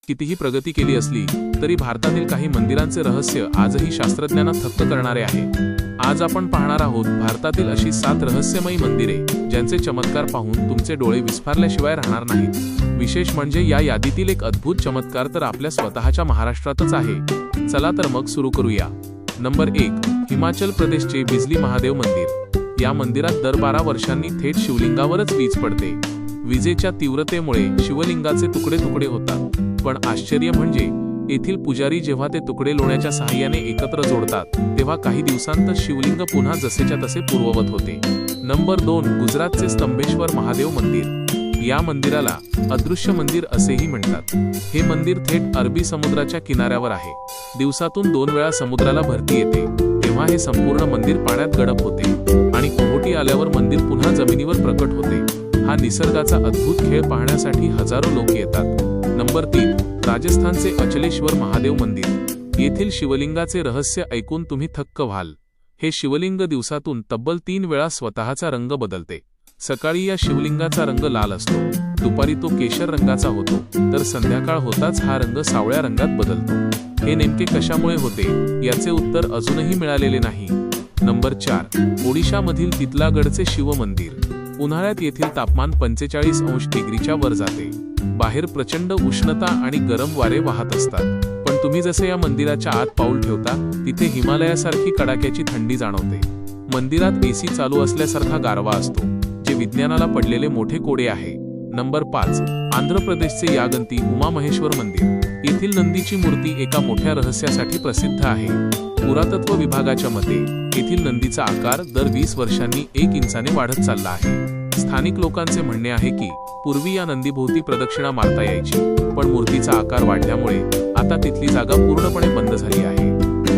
कितीही प्रगती केली असली तरी भारतातील काही मंदिरांचे रहस्य आजही शास्त्रज्ञांना थक्क करणारे आहे। आज आपण पाहणार आहोत भारतातील अशी 7 रहस्यमयी मंदिरे ज्यांचे चमत्कार पाहून तुमचे डोळे विस्फारल्याशिवाय राहणार नाहीत। विशेष म्हणजे या यादीतील एक अद्भुत चमत्कार तर आपल्या स्वतःच्या महाराष्ट्रातच आहे। चला तर मग सुरू करूया। नंबर 1, हिमाचल प्रदेशचे बिजली महादेव मंदिर। या मंदिरात दर 12 वर्षांनी थेट शिवलिंगावरच वीज पडते। विजेच्या तीव्रतेमुळे शिवलिंगाचे तुकडे तुकडे होतात, पण आश्चर्य म्हणजे येथील पुजारी जेव्हा ते तुकडे लोण्याच्या सहाय्याने एकत्र जोडतात तेव्हा काही दिवसांतच शिवलिंग पुन्हा जसेच्या तसे पूर्ववत होते। नंबर 2, गुजरातचे स्तंभेश्वर महादेव मंदिर। या मंदिराला अदृश्य मंदिर असेही म्हणतात। हे मंदिर थेट अरबी समुद्राच्या किनाऱ्यावर आहे। दिवसातून 2 वेळा समुद्राला भरती येते, तेव्हा हे संपूर्ण मंदिर पाण्यात गडप होते आणि ओहोटी आल्यावर मंदिर पुन्हा जमिनीवर प्रकट होते। हा निसर्गाचा अद्भुत खेळ पाहण्यासाठी हजारो लोक येतात। नंबर 3, राजस्थानचे अचलेश्वर महादेव मंदिर। येथील शिवलिंगाचे रहस्य ऐकून तुम्ही थक्क व्हाल। हे शिवलिंग दिवसातून तब्बल 3 वेळा स्वतःचा रंग बदलते। सकाळी या शिवलिंगाचा रंग लाल असतो, दुपारी तो केशर रंगाचा होतो, तर संध्याकाळ होताच हा रंग सावळ्या रंगात बदलतो। हे नेमके कशामुळे होते याचे उत्तर अजूनही मिळालेले नाही। नंबर 4, ओडिशामधील तितलागडचे शिव मंदिर। उन्हाळ्यात येथील तापमान 45 अंश डिग्रीच्या वर जाते। बाहेर प्रचंड उष्णता आणि गरम वारे वाहत असतात, पण तुम्ही जसे या मंदिराच्या आत पाऊल ठेवता तिथे हिमालयासारखी कडाक्याची थंडी जाणवते। मंदिरात एसी चालू असल्यासारखा गारवा असतो, जे विज्ञानाला पडलेले मोठे कोडे आहे। नंबर 5, आंध्र प्रदेशचे यागंती उमामहेश्वर मंदिर। येथील नंदीची मूर्ती एका मोठ्या रहस्यासाठी प्रसिद्ध आहे। पुरातत्व विभागाच्या मते येथील नंदीचा आकार दर 20 वर्षांनी 1 इंचाने वाढत चालला आहे। स्थानिक लोकांचे म्हणणे आहे की पूर्वी या नंदीभोवती प्रदक्षिणा मारता यायची, पण मूर्तीचा आकार वाढल्यामुळे आता तिथली जागा पूर्णपणे बंद झाली आहे।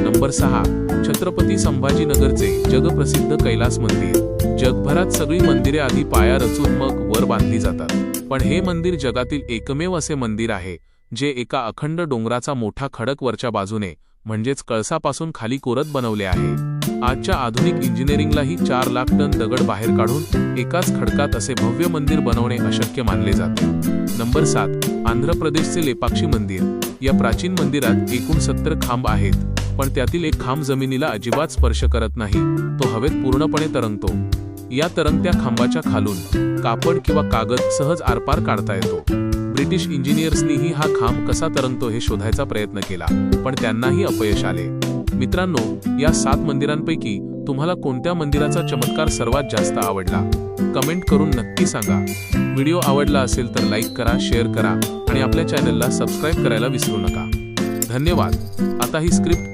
नंबर 6, छत्रपती संभाजीनगरचे जगप्रसिद्ध कैलास मंदिर। जगभरात सगळी मंदिरे आधी पाया रचून मग वर बांधली जातात, पण हे मंदिर जगातील एकमेव असे मंदिर आहे जे एका अखंड डोंगराचा मोठा खडक वरच्या बाजूने म्हणजेच कळसापासून खाली कोरत बनवले आहे। आजच्या आधुनिक इंजिनिअरिंगलाही 4 लाख टन दगड बाहेर काढून एकाच खडकात असे भव्य मंदिर बनवणे अशक्य मानले जाते। नंबर 7, आंध्र प्रदेशचे लेपाक्षी मंदिर। या प्राचीन मंदिरात एकूण 70 खांब आहेत, पण त्यातील एक खांब जमिनीला अजिबात स्पर्श करत नाही, तो हवेत पूर्णपणे तरंगतो। या तरंगत्या खांबाच्या खालून कापड किंवा कागद सहज आरपार काढता येतो। ब्रिटिश इंजिनियर्सनीही हा खांब कसा तरंगतो हे शोधायचा प्रयत्न केला, पण त्यांनाही अपयश आले। मित्रांनो, या 7 मंदिरांपैकी तुम्हाला कोणत्या मंदिराचा चमत्कार सर्वात जास्त आवडला कमेंट करून नक्की सांगा। व्हिडिओ आवडला असेल तर लाईक करा, शेअर करा आणि आपल्या चॅनलला सबस्क्राईब करायला विसरू नका। धन्यवाद। आता ही स्क्रिप्ट